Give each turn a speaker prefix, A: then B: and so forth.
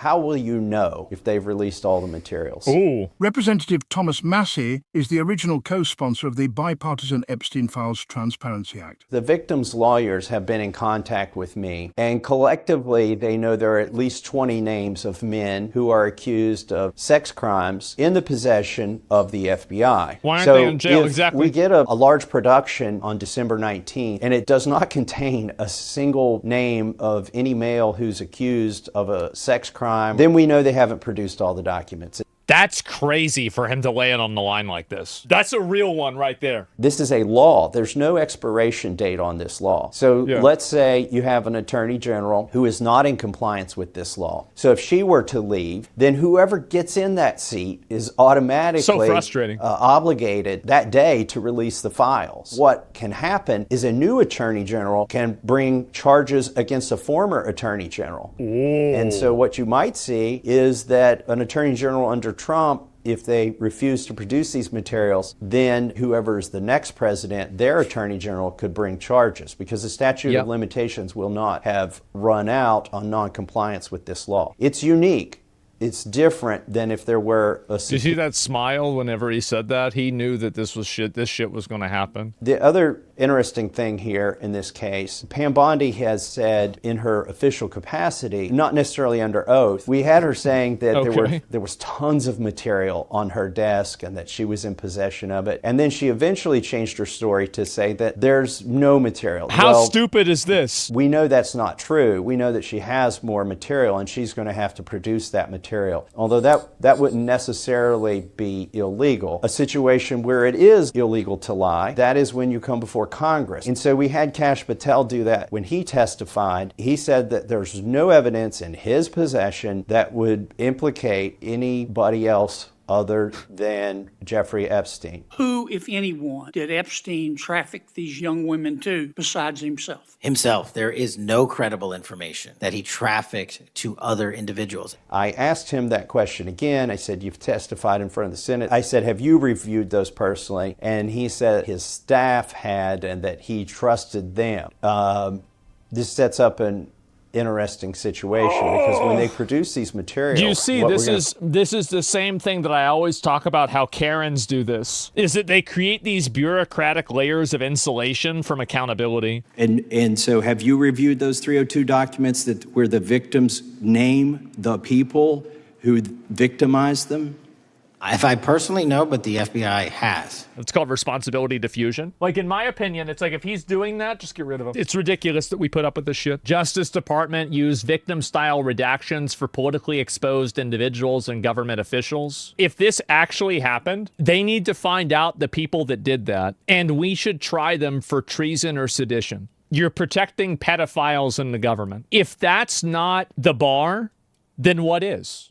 A: how will you know if they've released all the materials?
B: Ooh.
C: Representative Thomas Massie is the original co-sponsor of the bipartisan Epstein Files Transparency Act.
A: The victims' lawyers have been in contact with me, and collectively they know there are at least 20 names of men who are accused of sex crimes in the possession of the FBI.
B: Why aren't they in jail?
A: If
B: exactly.
A: we get a large production on December 19th, and it does not contain a single name of any male who's accused of a sex crime, then we know they haven't produced all the documents.
B: That's crazy for him to lay it on the line like this. That's a real one right there.
A: This is a law. There's no expiration date on this law. So let's say you have an attorney general who is not in compliance with this law. So if she were to leave, then whoever gets in that seat is automatically
B: so frustrating.
A: Obligated that day to release the files. What can happen is a new attorney general can bring charges against a former attorney general.
B: Ooh.
A: And so what you might see is that an attorney general under Trump, if they refuse to produce these materials, then whoever is the next president, their attorney general could bring charges because the statute of limitations will not have run out on non-compliance with this law. It's unique. It's different than if there were a...
B: Did you see that smile whenever he said that? He knew that this shit was going to happen.
A: The other interesting thing here in this case, Pam Bondi has said in her official capacity, not necessarily under oath, we had her saying that there was tons of material on her desk and that she was in possession of it. And then she eventually changed her story to say that there's no material.
B: How stupid is this?
A: We know that's not true. We know that she has more material and she's going to have to produce that material. Although that wouldn't necessarily be illegal. A situation where it is illegal to lie, that is when you come before Congress. And so we had Kash Patel do that when he testified. He said that there's no evidence in his possession that would implicate anybody else other than Jeffrey Epstein.
D: Who, if anyone, did Epstein traffic these young women to besides himself?
E: Himself. There is no credible information that he trafficked to other individuals.
A: I asked him that question again. I said, you've testified in front of the Senate. I said, have you reviewed those personally? And he said his staff had and that he trusted them. This sets up an interesting situation because when they produce these materials,
B: you see, this is the same thing that I always talk about how Karens do this, is that they create these bureaucratic layers of insulation from accountability.
A: And so have you reviewed those 302 documents where the victims name the people who victimized them?
E: If I personally know, but the FBI has.
B: It's called responsibility diffusion. Like, in my opinion, it's like if he's doing that, just get rid of him. It's ridiculous that we put up with this shit. Justice Department used victim-style redactions for politically exposed individuals and government officials. If this actually happened, they need to find out the people that did that, and we should try them for treason or sedition. You're protecting pedophiles in the government. If that's not the bar, then what is?